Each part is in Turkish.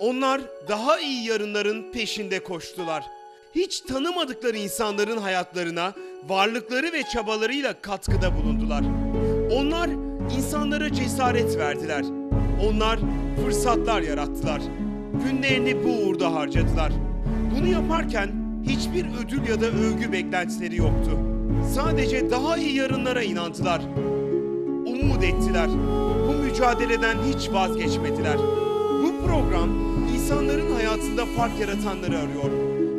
Onlar daha iyi yarınların peşinde koştular. Hiç tanımadıkları insanların hayatlarına varlıkları ve çabalarıyla katkıda bulundular. Onlar insanlara cesaret verdiler. Onlar fırsatlar yarattılar. Günlerini bu uğurda harcadılar. Bunu yaparken hiçbir ödül ya da övgü beklentileri yoktu. Sadece daha iyi yarınlara inandılar. Umut ettiler. Bu mücadeleden hiç vazgeçmediler. Bu program insanların hayatında fark yaratanları arıyor.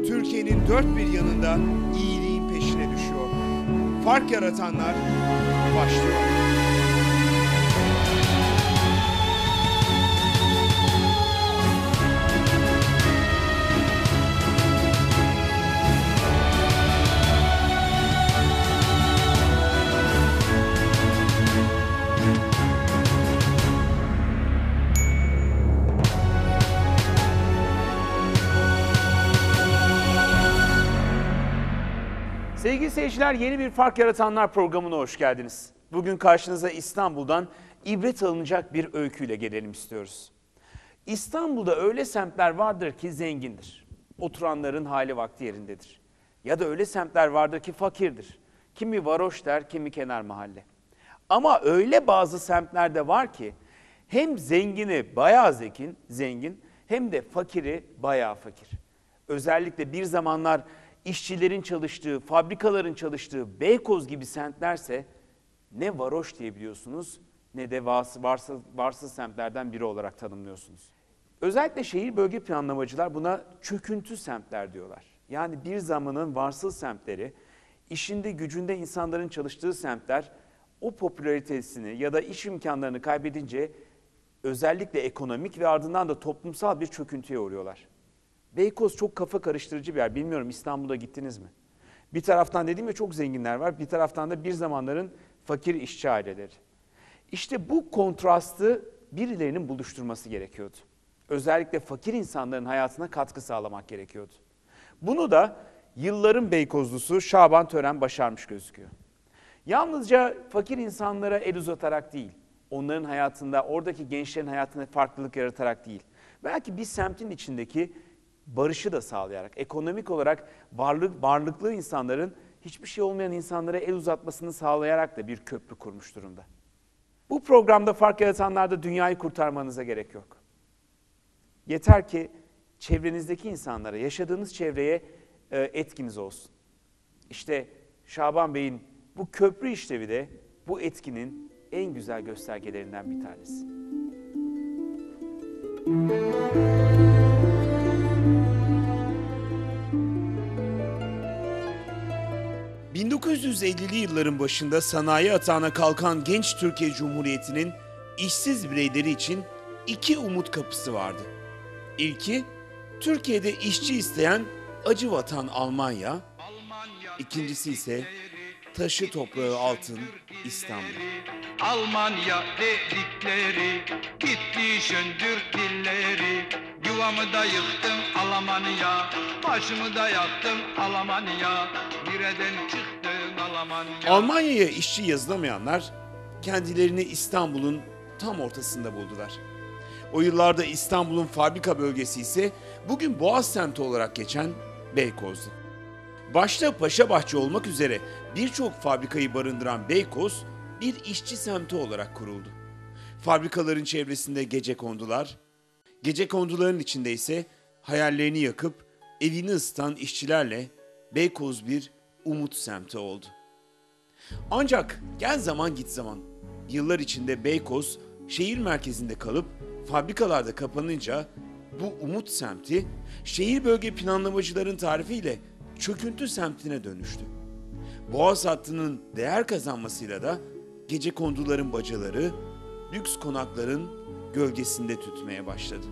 Türkiye'nin dört bir yanında iyiliğin peşine düşüyor. Fark yaratanlar başlıyor. Sevgili seyirciler, yeni bir Fark Yaratanlar programına hoş geldiniz. Bugün karşınıza İstanbul'dan ibret alınacak bir öyküyle gelelim istiyoruz. İstanbul'da öyle semtler vardır ki zengindir. Oturanların hali vakti yerindedir. Ya da öyle semtler vardır ki fakirdir. Kimi varoş der, kimi kenar mahalle. Ama öyle bazı semtler de var ki hem zengini bayağı zengin hem de fakiri bayağı fakir. Özellikle bir zamanlar işçilerin çalıştığı, fabrikaların çalıştığı Beykoz gibi semtlerse ne varoş diyebiliyorsunuz ne de varsız semtlerden biri olarak tanımlıyorsunuz. Özellikle şehir bölge planlamacılar buna çöküntü semtler diyorlar. Yani bir zamanın varsız semtleri, işinde gücünde insanların çalıştığı semtler o popülaritesini ya da iş imkanlarını kaybedince özellikle ekonomik ve ardından da toplumsal bir çöküntüye uğruyorlar. Beykoz çok kafa karıştırıcı bir yer. Bilmiyorum, İstanbul'a gittiniz mi? Bir taraftan dediğim gibi çok zenginler var. Bir taraftan da bir zamanların fakir işçi aileleri. İşte bu kontrastı birilerinin buluşturması gerekiyordu. Özellikle fakir insanların hayatına katkı sağlamak gerekiyordu. Bunu da yılların Beykozlusu Şaban Tören başarmış gözüküyor. Yalnızca fakir insanlara el uzatarak değil, onların hayatında, oradaki gençlerin hayatında farklılık yaratarak değil, belki bir semtin içindeki barışı da sağlayarak, ekonomik olarak varlıklı insanların hiçbir şey olmayan insanlara el uzatmasını sağlayarak da bir köprü kurmuş durumda. Bu programda Fark Yaratanlar'da dünyayı kurtarmanıza gerek yok. Yeter ki çevrenizdeki insanlara, yaşadığınız çevreye etkiniz olsun. İşte Şaban Bey'in bu köprü işlevi de bu etkinin en güzel göstergelerinden bir tanesi. 1950'li yılların başında sanayi atağına kalkan genç Türkiye Cumhuriyeti'nin işsiz bireyleri için iki umut kapısı vardı. İlki, Türkiye'de işçi isteyen acı vatan Almanya, ikincisi ise taşı toprağı altın İstanbul. Almanya dedikleri gitti söndür dilleri. Yuvamı da yıktım Almanya, başımı da yaktım Almanya, bireden çıktım Almanya. Almanya'ya işçi yazılamayanlar kendilerini İstanbul'un tam ortasında buldular. O yıllarda İstanbul'un fabrika bölgesi ise bugün Boğaz semti olarak geçen Beykoz'du. Başta Paşabahçe olmak üzere birçok fabrikayı barındıran Beykoz bir işçi semti olarak kuruldu. Fabrikaların çevresinde gecekondular, gecekonduların içinde ise hayallerini yakıp evini ısıtan işçilerle Beykoz bir umut semti oldu. Ancak gel zaman git zaman, yıllar içinde Beykoz şehir merkezinde kalıp fabrikalarda kapanınca bu umut semti şehir bölge planlamacıların tarifiyle çöküntü semtine dönüştü. Boğaz hattının değer kazanmasıyla da gecekonduların bacaları lüks konakların gölgesinde tütmeye başladı.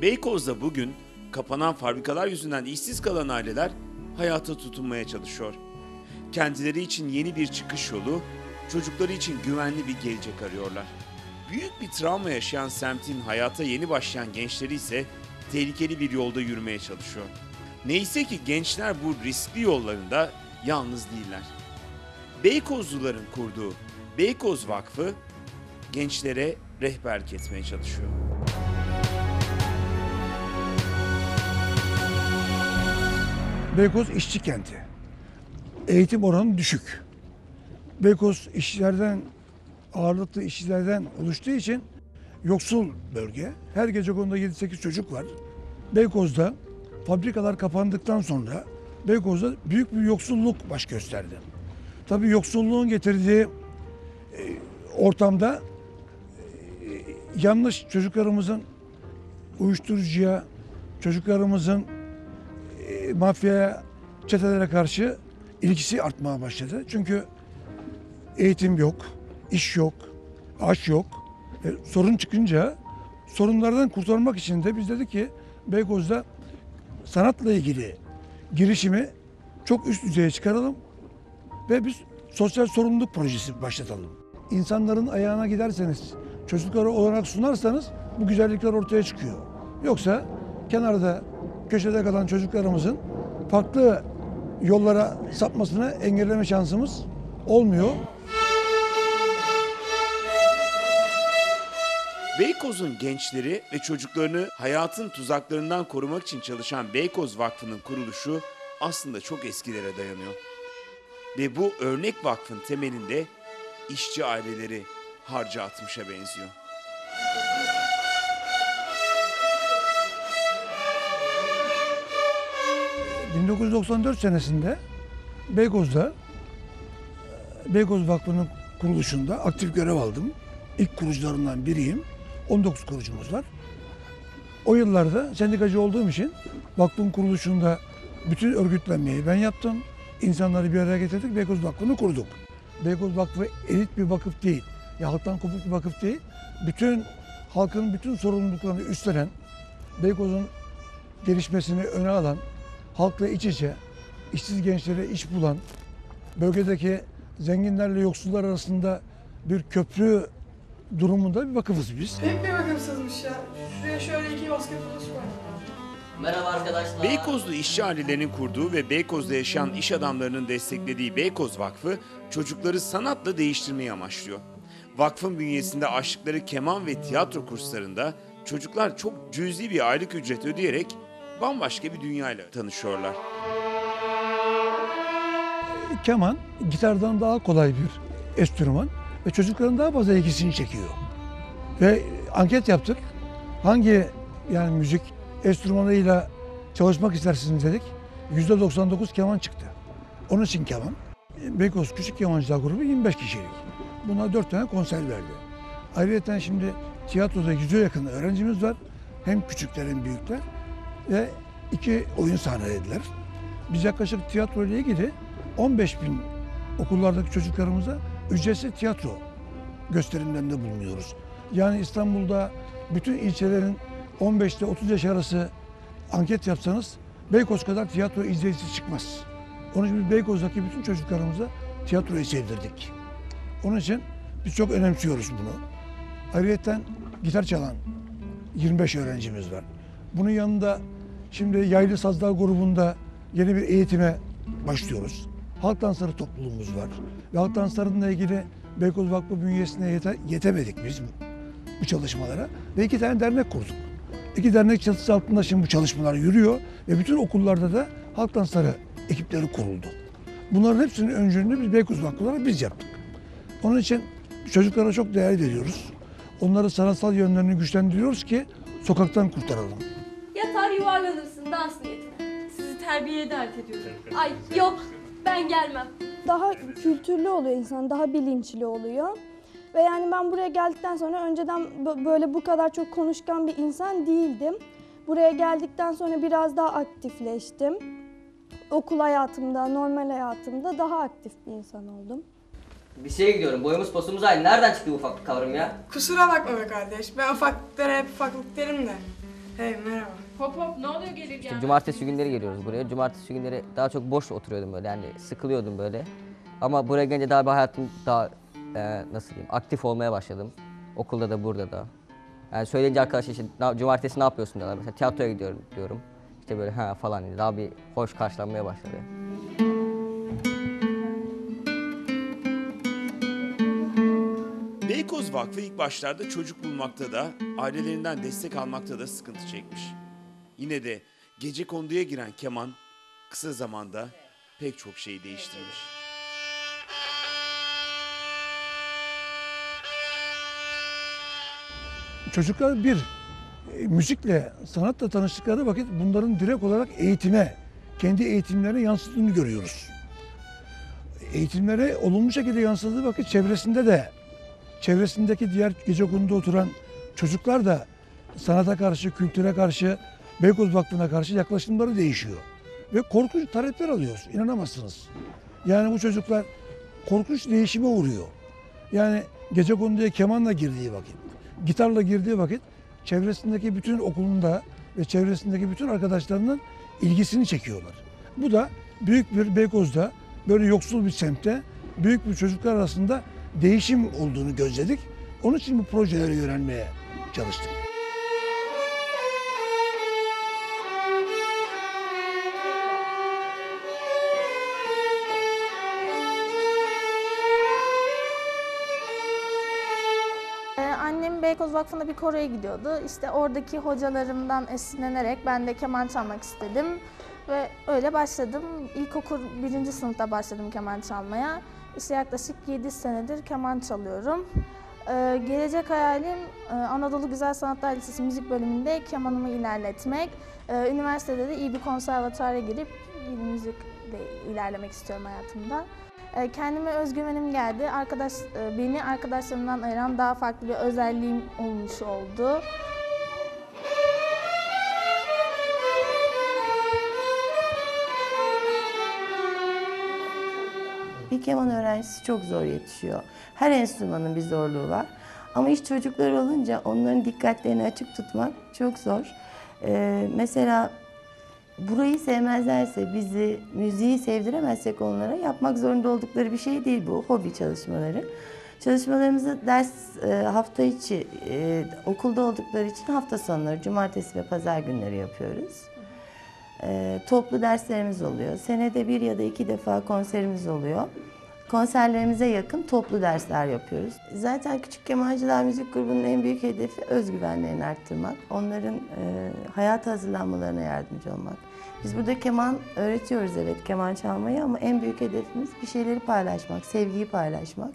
Beykoz'da bugün kapanan fabrikalar yüzünden işsiz kalan aileler hayata tutunmaya çalışıyor. Kendileri için yeni bir çıkış yolu, çocukları için güvenli bir gelecek arıyorlar. Büyük bir travma yaşayan semtin hayata yeni başlayan gençleri ise tehlikeli bir yolda yürümeye çalışıyor. Neyse ki gençler bu riskli yollarında yalnız değiller. Beykozluların kurduğu Beykoz Vakfı gençlere rehberlik etmeye çalışıyor. Beykoz işçi kenti. Eğitim oranı düşük. Beykoz ağırlıklı işçilerden oluştuğu için yoksul bölge. Her gecekonduda 7-8 çocuk var. Beykoz'da fabrikalar kapandıktan sonra Beykoz'da büyük bir yoksulluk baş gösterdi. Tabii yoksulluğun getirdiği ortamda yanlış çocuklarımızın uyuşturucuya, çocuklarımızın mafyaya, çetelere karşı ilgisi artmaya başladı. Çünkü eğitim yok, iş yok, aş yok. Sorun çıkınca sorunlardan kurtarmak için de biz dedik ki Beykoz'da sanatla ilgili girişimi çok üst düzeye çıkaralım ve biz sosyal sorumluluk projesi başlatalım. İnsanların ayağına giderseniz, çocuklara olanak sunarsanız bu güzellikler ortaya çıkıyor. Yoksa kenarda, köşede kalan çocuklarımızın farklı yollara sapmasını engelleme şansımız olmuyor. Beykoz'un gençleri ve çocuklarını hayatın tuzaklarından korumak için çalışan Beykoz Vakfı'nın kuruluşu aslında çok eskilere dayanıyor. Ve bu örnek vakfın temelinde işçi aileleri harca atmışa benziyor. ...1994 senesinde Beykoz'da Beykoz Vakfı'nın kuruluşunda aktif görev aldım. İlk kurucularından biriyim. 19 kurucumuz var. O yıllarda sendikacı olduğum için vakfın kuruluşunda bütün örgütlenmeyi ben yaptım. İnsanları bir araya getirdik, Beykoz Vakfı'nı kurduk. Beykoz Vakfı elit bir vakıf değil, ya halktan kopuk bir vakıf değil. Bütün halkın bütün sorumluluklarını üstlenen, Beykoz'un gelişmesini öne alan, halkla iç içe, işsiz gençlere iş bulan, bölgedeki zenginlerle yoksullar arasında bir köprü durumunda bir vakıfız biz. Hep bir bakımsızmış ya. Şuraya şöyle 2 basketbol koy. Merhaba arkadaşlar. Beykozlu işçi ailelerinin kurduğu ve Beykoz'da yaşayan iş adamlarının desteklediği Beykoz Vakfı çocukları sanatla değiştirmeyi amaçlıyor. Vakfın bünyesinde açtıkları keman ve tiyatro kurslarında çocuklar çok cüzi bir aylık ücret ödeyerek bambaşka bir dünyayla tanışıyorlar. Keman gitardan daha kolay bir enstrüman ve çocukların daha fazla ilgisini çekiyor. Ve anket yaptık. Hangi yani müzik enstrümanıyla çalışmak istersiniz dedik. %99 keman çıktı. Onun için keman. Beykoz Küçük Kemancılar Grubu 25 kişilik. Buna 4 tane konser verdi. Ayrıca şimdi tiyatroda 100'e yakın öğrencimiz var. Hem küçükler hem büyükler. Ve 2 oyun sahnelediler. Biz yaklaşık tiyatro ile ilgili 15.000 okullardaki çocuklarımıza ücretsiz tiyatro gösterimlerinde bulunuyoruz. Yani İstanbul'da bütün ilçelerin 15 ile 30 yaş arası anket yapsanız Beykoz kadar tiyatro izleyicisi çıkmaz. Onun için biz Beykoz'daki bütün çocuklarımıza tiyatroyu sevdirdik. Onun için biz çok önemsiyoruz bunu. Ayrıca gitar çalan 25 öğrencimiz var. Bunun yanında şimdi Yaylı Sazlar grubunda yeni bir eğitime başlıyoruz. Halk dansları topluluğumuz var. Ve halk danslarıyla ilgili Beykoz Vakfı bünyesine yetemedik biz bu çalışmalara. Ve 2 tane dernek kurduk. 2 dernek çatısı altında şimdi bu çalışmalar yürüyor. Ve bütün okullarda da halk dansları ekipleri kuruldu. Bunların hepsinin öncülüğünü biz Beykoz Vakfı olarak biz yaptık. Onun için çocuklara çok değer veriyoruz. Onları sanatsal yönlerini güçlendiriyoruz ki sokaktan kurtaralım. Yatar yuvarlanırsın dans niyetine. Sizi terbiyeye davet ediyorum. Ay yok, ben gelmem. Daha kültürlü oluyor insan, daha bilinçli oluyor. Ve yani ben buraya geldikten sonra önceden böyle bu kadar çok konuşkan bir insan değildim. Buraya geldikten sonra biraz daha aktifleştim. Okul hayatımda, normal hayatımda daha aktif bir insan oldum. Bir şeye gidiyorum. Boyumuz posumuz aynı. Nereden çıktı bu ufaklık kavram ya? Kusura bakma be kardeş. Ben ufaklıklara hep ufaklık derim de. Hey merhaba. Hop hop ne oluyor gelirken? Cumartesi günleri geliyoruz buraya. Cumartesi günleri daha çok boş oturuyordum böyle. Yani sıkılıyordum böyle. Ama buraya gelince daha bir hayatım daha nasıl diyeyim aktif olmaya başladım. Okulda da burada da. Yani söyleyince arkadaşlar işte cumartesi ne yapıyorsun diyorlar. Mesela tiyatroya gidiyorum diyorum. İşte böyle ha falan diye daha bir hoş karşılanmaya başladı. Beykoz Vakfı ilk başlarda çocuk bulmakta da, ailelerinden destek almakta da sıkıntı çekmiş. Yine de gecekonduya giren keman kısa zamanda pek çok şeyi değiştirmiş. Çocuklar müzikle, sanatla tanıştıkları vakit bunların direkt olarak eğitime, kendi eğitimlerine yansıttığını görüyoruz. Eğitimlere olumlu şekilde yansıdığı vakit çevresindeki diğer gecekonduda oturan çocuklar da sanata karşı, kültüre karşı, Beykoz Vakfı'na karşı yaklaşımları değişiyor. Ve korkunç talepler alıyoruz, inanamazsınız. Yani bu çocuklar korkunç değişime uğruyor. Yani gecekonduya kemanla girdiği vakit, gitarla girdiği vakit çevresindeki bütün okulunda ve çevresindeki bütün arkadaşlarının ilgisini çekiyorlar. Bu da büyük bir Beykoz'da, böyle yoksul bir semtte büyük bir çocuklar arasında değişim olduğunu gözledik. Onun için bu projeleri öğrenmeye çalıştık. Annem Beykoz Vakfı'nda bir koroya gidiyordu. İşte oradaki hocalarımdan esinlenerek ben de keman çalmak istedim. Ve öyle başladım. İlkokul 1. sınıfta başladım keman çalmaya. İşte yaklaşık 7 senedir keman çalıyorum. Gelecek hayalim Anadolu Güzel Sanatlar Lisesi müzik bölümünde kemanımı ilerletmek. Üniversitede de iyi bir konservatuvara girip müzikle ilerlemek istiyorum hayatımda. Kendime özgüvenim geldi. Beni arkadaşlarımdan ayıran daha farklı bir özelliğim olmuş oldu. Bir keman öğrencisi çok zor yetişiyor. Her enstrümanın bir zorluğu var. Ama iş çocukları olunca onların dikkatlerini açık tutmak çok zor. Mesela burayı sevmezlerse, bizi, müziği sevdiremezsek onlara yapmak zorunda oldukları bir şey değil bu, hobi çalışmaları. Çalışmalarımızı hafta içi, okulda oldukları için hafta sonları, cumartesi ve pazar günleri yapıyoruz. Toplu derslerimiz oluyor. Senede 1 ya da 2 defa konserimiz oluyor. Konserlerimize yakın toplu dersler yapıyoruz. Zaten Küçük Kemancılar Müzik Grubu'nun en büyük hedefi özgüvenlerini arttırmak. Onların hayata hazırlanmalarına yardımcı olmak. Biz burada keman öğretiyoruz, evet, keman çalmayı, ama en büyük hedefimiz bir şeyleri paylaşmak, sevgiyi paylaşmak.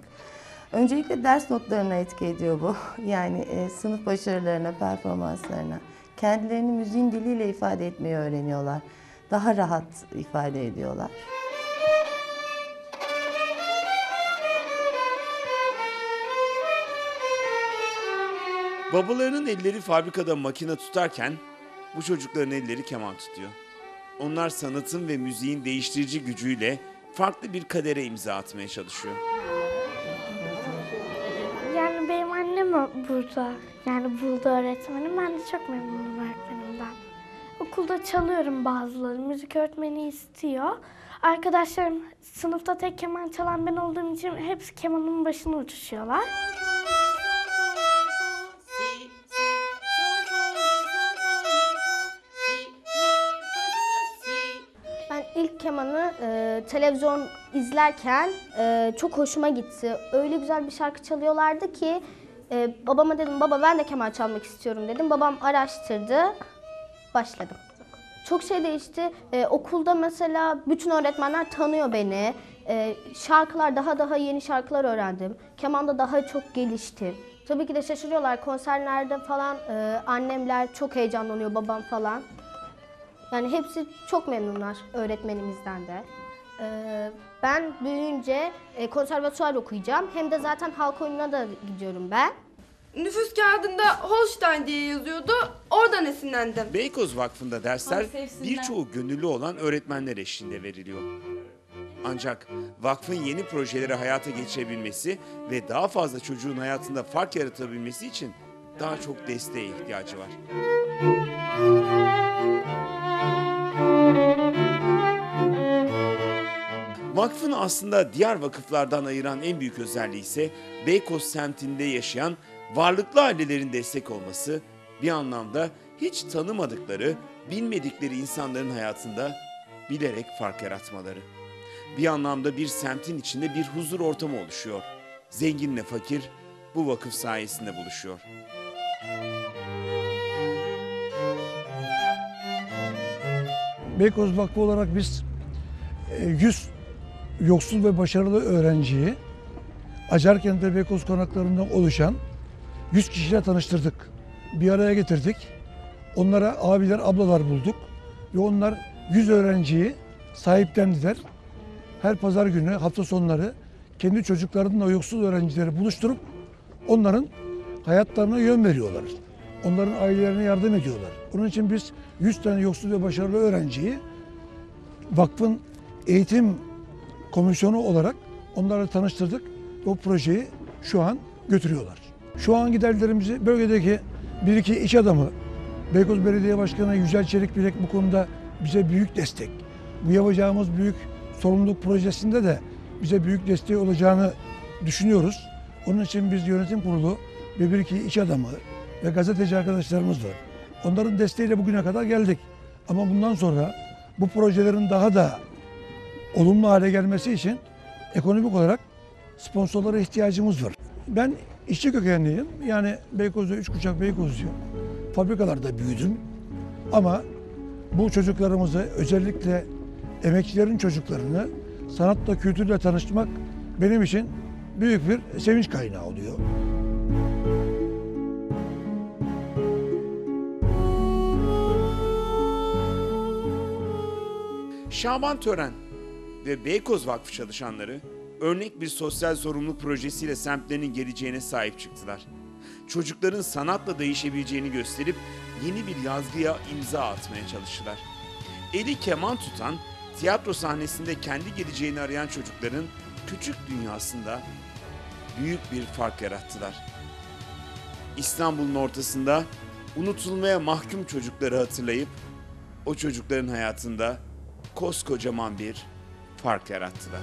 Öncelikle ders notlarına etki ediyor bu. Yani sınıf başarılarına, performanslarına. Kendilerini müziğin diliyle ifade etmeyi öğreniyorlar. Daha rahat ifade ediyorlar. Babalarının elleri fabrikada makine tutarken bu çocukların elleri keman tutuyor. Onlar sanatın ve müziğin değiştirici gücüyle farklı bir kadere imza atmaya çalışıyor. Yani benim annem burada, yani buldu öğretmenim. Ben de çok memnunum öğretmenimden. Okulda çalıyorum bazıları, müzik öğretmeni istiyor. Arkadaşlarım sınıfta tek keman çalan ben olduğum için hepsi kemanın başına uçuşuyorlar. Ben ilk kemanı televizyon izlerken çok hoşuma gitti. Öyle güzel bir şarkı çalıyorlardı ki babama dedim, baba ben de keman çalmak istiyorum dedim. Babam araştırdı, başladım. Çok şey değişti. Okulda mesela bütün öğretmenler tanıyor beni. Şarkılar, daha yeni şarkılar öğrendim. Kemanda daha çok geliştim. Tabii ki de şaşırıyorlar. Konserlerde falan annemler çok heyecanlanıyor, babam falan. Yani hepsi çok memnunlar öğretmenimizden de. Ben büyüyünce konservatuvar okuyacağım. Hem de zaten halk oyununa da gidiyorum ben. Nüfus kağıdında Holstein diye yazıyordu. Oradan esinlendim. Beykoz Vakfı'nda dersler birçoğu gönüllü olan öğretmenler eşliğinde veriliyor. Ancak vakfın yeni projeleri hayata geçirebilmesi ve daha fazla çocuğun hayatında fark yaratabilmesi için daha çok desteğe ihtiyacı var. Vakfın aslında diğer vakıflardan ayıran en büyük özelliği ise Beykoz semtinde yaşayan varlıklı ailelerin destek olması, bir anlamda hiç tanımadıkları, bilmedikleri insanların hayatında bilerek fark yaratmaları. Bir anlamda bir semtin içinde bir huzur ortamı oluşuyor. Zenginle fakir bu vakıf sayesinde buluşuyor. Beykoz Vakfı olarak biz 100 yoksul ve başarılı öğrenciyi Acarkent ve Beykoz konaklarından oluşan 100 kişiyle tanıştırdık. Bir araya getirdik. Onlara abiler, ablalar bulduk. Ve onlar 100 öğrenciyi sahiplendiler. Her pazar günü, hafta sonları kendi çocuklarının o yoksul öğrencileri buluşturup onların hayatlarına yön veriyorlar. Onların ailelerine yardım ediyorlar. Onun için biz 100 tane yoksul ve başarılı öğrenciyi vakfın eğitim komisyonu olarak onlarla tanıştırdık. O projeyi şu an götürüyorlar. Şu an giderlerimizi bölgedeki bir iki iş adamı, Beykoz Belediye Başkanı Yücel Çelikbilek bu konuda bize büyük destek. Bu yapacağımız büyük sorumluluk projesinde de bize büyük desteği olacağını düşünüyoruz. Onun için biz yönetim kurulu ve bir iki iş adamı ve gazeteci arkadaşlarımız var. Onların desteğiyle bugüne kadar geldik. Ama bundan sonra bu projelerin daha da olumlu hale gelmesi için ekonomik olarak sponsorlara ihtiyacımız var. Ben işçi kökenliyim. Yani Beykoz'da 3 kuşak Beykozluyum. Fabrikalarda büyüdüm. Ama bu çocuklarımızı, özellikle emekçilerin çocuklarını sanatla, kültürle tanıştırmak benim için büyük bir sevinç kaynağı oluyor. Şaban Tören ve Beykoz Vakfı çalışanları örnek bir sosyal sorumluluk projesiyle semtlerinin geleceğine sahip çıktılar. Çocukların sanatla değişebileceğini gösterip yeni bir yazgıya imza atmaya çalıştılar. Eli keman tutan, tiyatro sahnesinde kendi geleceğini arayan çocukların küçük dünyasında büyük bir fark yarattılar. İstanbul'un ortasında unutulmaya mahkum çocukları hatırlayıp o çocukların hayatında koskocaman bir fark yarattılar.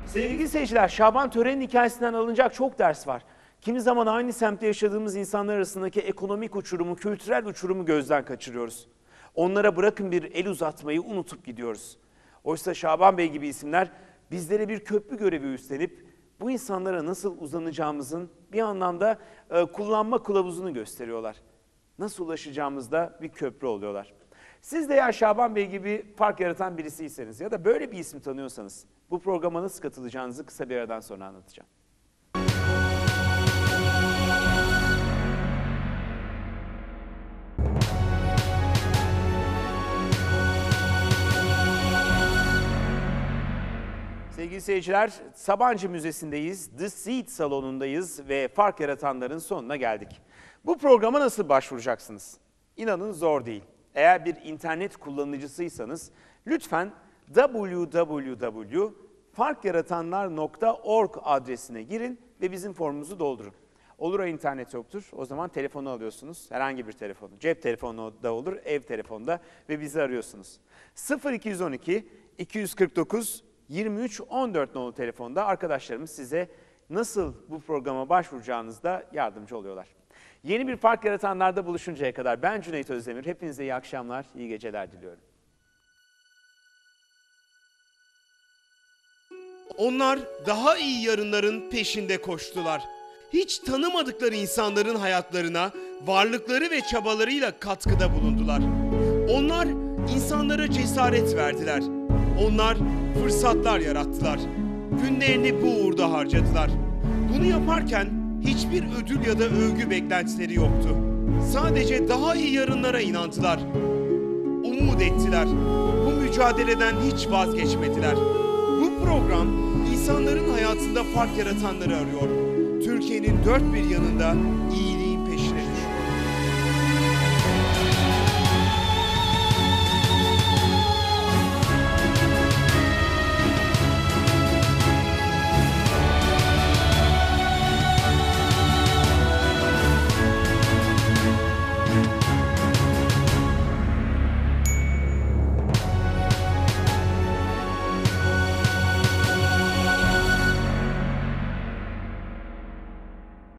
Sevgili seyirciler, Şaban Tören'in hikayesinden alınacak çok ders var. Kimi zaman aynı semtte yaşadığımız insanlar arasındaki ekonomik uçurumu, kültürel uçurumu gözden kaçırıyoruz. Onlara bırakın bir el uzatmayı unutup gidiyoruz. Oysa Şaban Bey gibi isimler bizlere bir köprü görevi üstlenip bu insanlara nasıl uzanacağımızın bir anlamda kullanma kılavuzunu gösteriyorlar. Nasıl ulaşacağımızda bir köprü oluyorlar. Siz de ya Şaban Bey gibi fark yaratan birisiyseniz ya da böyle bir isim tanıyorsanız bu programa nasıl katılacağınızı kısa bir aradan sonra anlatacağım. Sevgili seyirciler, Sabancı Müzesi'ndeyiz, The Seed salonundayız ve fark yaratanların sonuna geldik. Bu programa nasıl başvuracaksınız? İnanın zor değil. Eğer bir internet kullanıcısıysanız lütfen www.farkyaratanlar.org adresine girin ve bizim formumuzu doldurun. Olur internet yoktur, o zaman telefonu alıyorsunuz, herhangi bir telefonu. Cep telefonu da olur, ev telefonda ve bizi arıyorsunuz. 0212 249 23 14 nolu telefonda arkadaşlarımız size nasıl bu programa başvuracağınızda yardımcı oluyorlar. Yeni bir fark yaratanlarda buluşuncaya kadar ben Cüneyt Özdemir. Hepinize iyi akşamlar, iyi geceler diliyorum. Onlar daha iyi yarınların peşinde koştular. Hiç tanımadıkları insanların hayatlarına varlıkları ve çabalarıyla katkıda bulundular. Onlar insanlara cesaret verdiler. Onlar fırsatlar yarattılar. Günlerini bu uğurda harcadılar. Bunu yaparken hiçbir ödül ya da övgü beklentileri yoktu. Sadece daha iyi yarınlara inandılar. Umut ettiler. Bu mücadeleden hiç vazgeçmediler. Bu program insanların hayatında fark yaratanları arıyor. Türkiye'nin dört bir yanında iyi